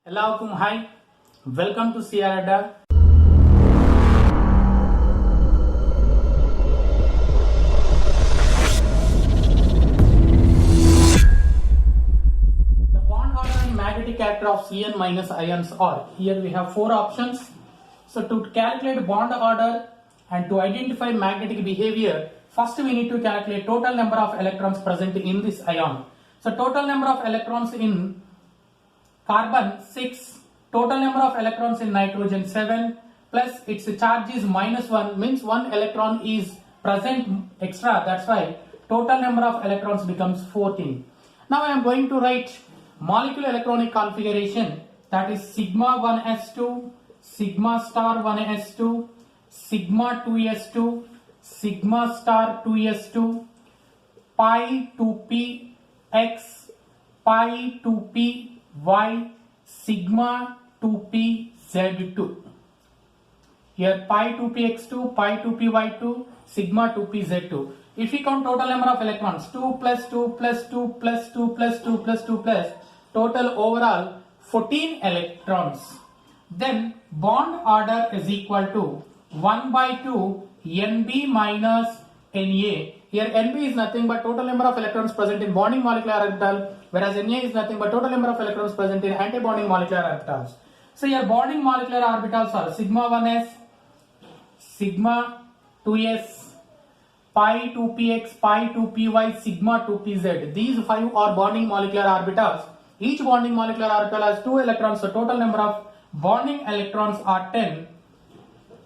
Hello, hi. Welcome to Sierra. The bond order and magnetic character of Cn minus ions are, here we have four options. So to calculate bond order and to identify magnetic behavior, first we need to calculate total number of electrons present in this ion. So total number of electrons in carbon 6, total number of electrons in nitrogen 7, plus its charge is minus 1, means 1 electron is present extra, that's why total number of electrons becomes 14. Now I am going to write molecular electronic configuration, that is sigma 1s2, sigma star 1s2, sigma 2s2, sigma star 2s2, pi 2p x, pi 2p y, sigma 2p z2. Here pi 2p x2, pi 2p y2, sigma 2p z2. If we count total number of electrons, 2 plus 2 plus 2 plus 2 plus 2 plus 2 plus, total overall 14 electrons. Then bond order is equal to 1 by 2 Nb minus Na. Here Nb is nothing but total number of electrons present in bonding molecular orbital, whereas Na is nothing but total number of electrons present in antibonding molecular orbitals. So here bonding molecular orbitals are sigma 1s, sigma 2s, pi 2px, pi 2py, sigma 2pz. These five are bonding molecular orbitals. Each bonding molecular orbital has 2 electrons, so total number of bonding electrons are 10.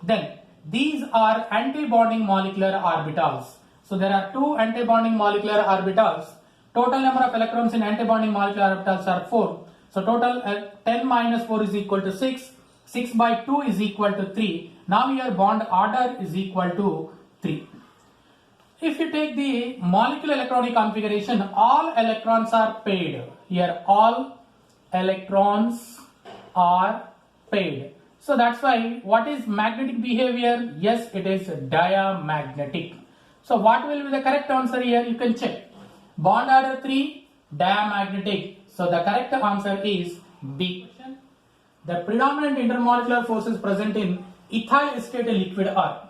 Then these are antibonding molecular orbitals. So there are 2 antibonding molecular orbitals. Total number of electrons in antibonding molecular orbitals are 4. So total 10 minus 4 is equal to 6. 6 by 2 is equal to 3. Now your bond order is equal to 3. If you take the molecular electronic configuration, all electrons are paired. Here all electrons are paired. So that's why what is magnetic behavior? Yes, it is diamagnetic. So what will be the correct answer here? You can check. Bond order 3, diamagnetic. So the correct answer is B. The predominant intermolecular forces present in ethyl acetate liquid are.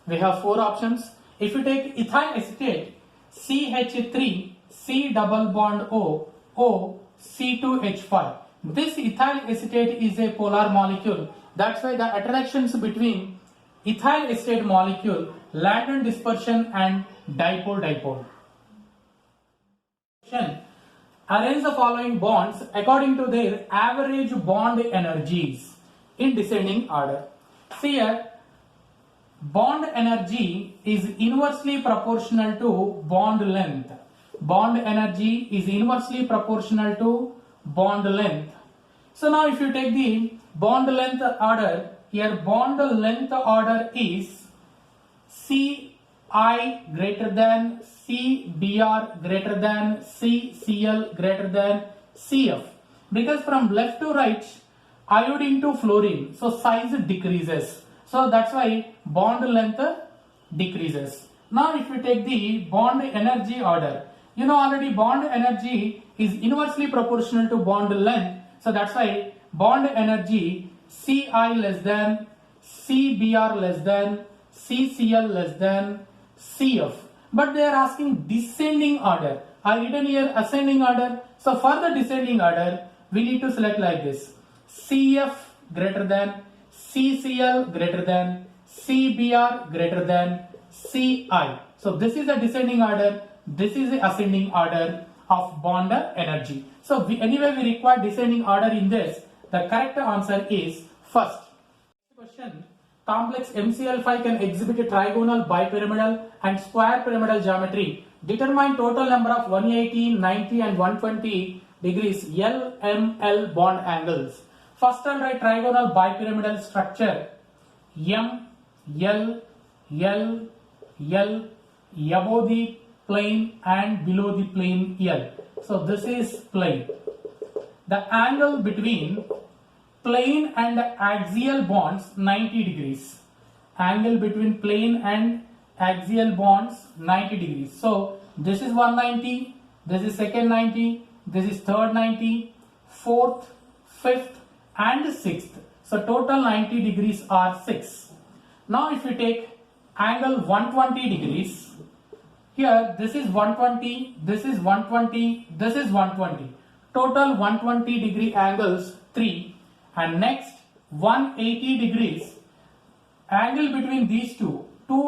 We have 4 options. If you take ethyl acetate, CH3, C double bond O, O, C2H5. This ethyl acetate is a polar molecule. That's why the attractions between ethyl acetate molecule, London dispersion and dipole-dipole. Arrange the following bonds according to their average bond energies in descending order. See here, bond energy is inversely proportional to bond length. Bond energy is inversely proportional to bond length. So now if you take the bond length order, here bond length order is Ci greater than Cbr greater than Ccl greater than Cf. Because from left to right, iodine to fluorine, so size decreases. So that's why bond length decreases. Now if you take the bond energy order, you know already bond energy is inversely proportional to bond length. So that's why bond energy Ci less than, Cbr less than, Ccl less than, Cf. But they are asking descending order. I written here ascending order. So for the descending order, we need to select like this. Cf greater than, Ccl greater than, Cbr greater than, Ci. So this is a descending order. This is the ascending order of bond energy. So anyway we require descending order in this. The correct answer is first. Question. Complex MCl5 can exhibit a trigonal, bipyramidal and square pyramidal geometry. Determine total number of 180, 90 and 120 degrees LML bond angles. First I'll write trigonal bipyramidal structure. M, L, L, L, above the plane and below the plane L. So this is plane. The angle between plane and axial bonds 90 degrees. Angle between plane and axial bonds 90 degrees. So this is 190, this is second 90, this is third 90, fourth, fifth, and 6th. So total 90 degrees are 6. Now if you take angle 120 degrees, here this is 120, this is 120, this is 120. Total 120 degree angles 3, and next 180 degrees. Angle between these two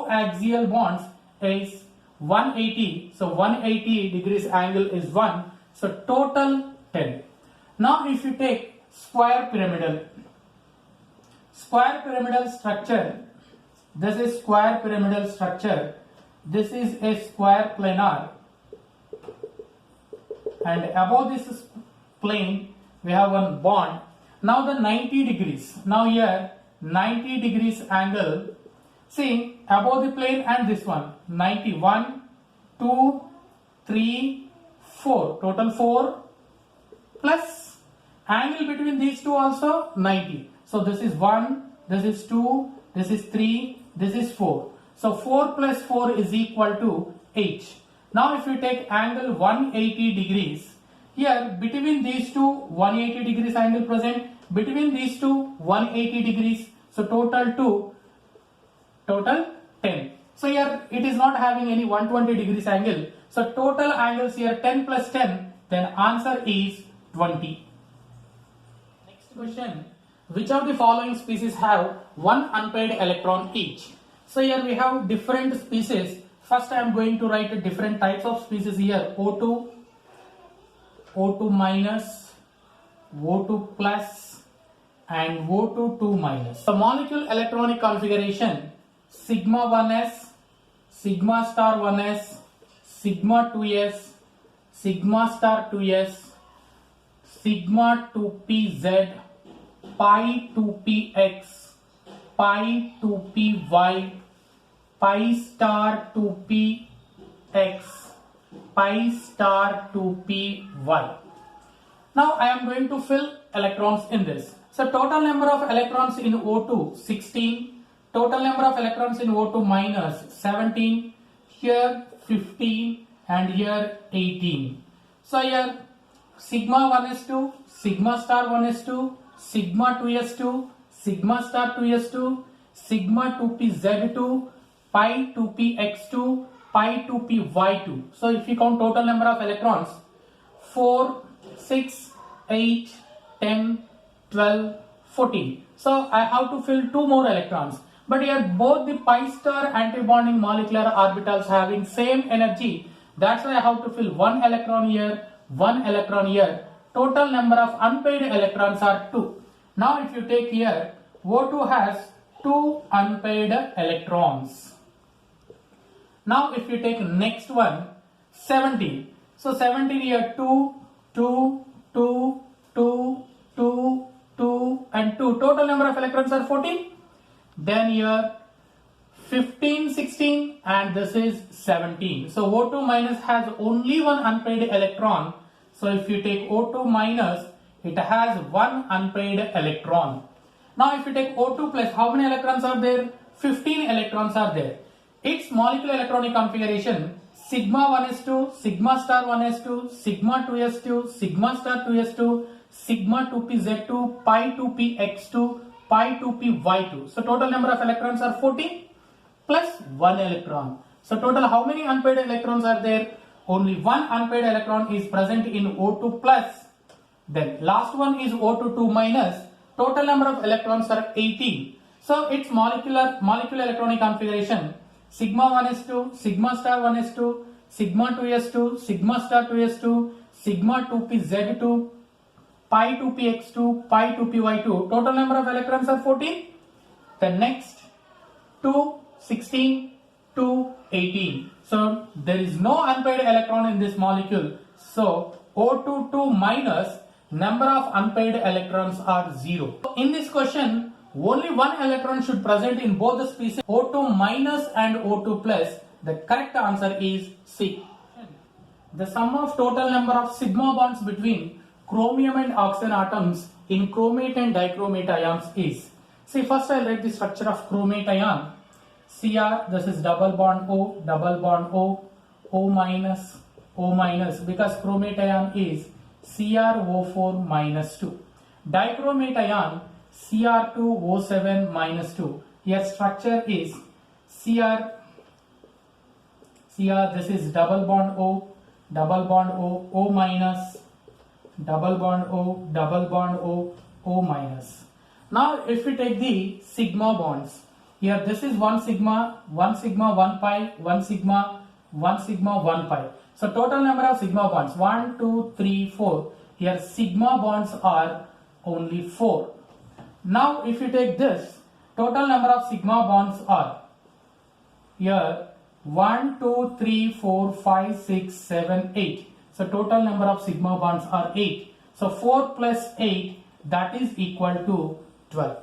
axial bonds is 180. So 180 degrees angle is 1. So total 10. Now if you take square pyramidal structure, this is square pyramidal structure, this is a square planar, and above this plane we have one bond. Now the 90 degrees, now here 90 degrees angle, see above the plane and this one, 91, 2, 3, 4, total 4, plus angle between these two also 90. So this is 1, this is 2, this is 3, this is 4. So 4 plus 4 is equal to 8. Now if you take angle 180 degrees, here between these two 180 degrees angle present, between these two 180 degrees, so total 10. So here it is not having any 120 degrees angle, so total angles here 10 plus 10, then answer is 20. Next question, which of the following species have one unpaired electron each? So here we have different species. First I am going to write different types of species here, O2, O2 minus, O2 plus, and O2 2 minus. The molecule electronic configuration, sigma 1s, sigma star 1s, sigma 2s, sigma star 2s, sigma 2pz, pi 2px, pi 2py, pi star 2px, pi star 2py. Now I am going to fill electrons in this. So total number of electrons in O2 16, total number of electrons in O2 minus 17, here 15, and here 18. So here sigma 1s2, sigma star 1s2, sigma 2s2, sigma star 2s2, sigma 2pz2, pi 2px2, pi 2py2. So if you count total number of electrons, 4, 6, 8, 10, 12, 14. So I have to fill 2 more electrons. But here both the pi star antibonding molecular orbitals having same energy. That's why I have to fill 1 electron here, 1 electron here. Total number of unpaired electrons are 2. Now if you take here, O2 has 2 unpaired electrons. Now if you take next one, 17. So 17 here, 2, 2, 2, 2, 2, 2 and 2. Total number of electrons are 14. Then here 15, 16 and this is 17. So O2 minus has only one unpaired electron. So if you take O2 minus, it has one unpaired electron. Now if you take O2 plus, how many electrons are there? 15 electrons are there. Its molecular electronic configuration, sigma 1s2, sigma star 1s2, sigma 2s2, sigma star 2s2, sigma 2pz2, pi 2px2, pi 2py2. So total number of electrons are 14 plus 1 electron. So total how many unpaired electrons are there? Only one unpaired electron is present in O2 plus. Then last one is O2 2 minus. Total number of electrons are 18. So its molecular electronic configuration, sigma 1s2, sigma star 1s2, sigma 2s2, sigma star 2s2, sigma 2pz2, pi 2px2, pi 2py2. Total number of electrons are 14. Then next 2, 16, 2, 18. So there is no unpaired electron in this molecule. So O2 2 minus, number of unpaired electrons are 0. In this question, only one electron should present in both the species O2 minus and O2 plus. The correct answer is C. The sum of total number of sigma bonds between chromium and oxygen atoms in chromate and dichromate ions is. See, first I'll write the structure of chromate ion. Cr, this is double bond O, O minus, because chromate ion is CrO4 minus 2. Dichromate ion Cr2O7 minus 2. Here structure is Cr, this is double bond O, O minus, double bond O, O minus. Now if we take the sigma bonds, here this is 1 sigma, 1 pi, 1 sigma, 1 pi. So total number of sigma bonds 1, 2, 3, 4. Here sigma bonds are only 4. Now if you take this, total number of sigma bonds are here 1, 2, 3, 4, 5, 6, 7, 8. So total number of sigma bonds are 8. So 4 plus 8, that is equal to 12.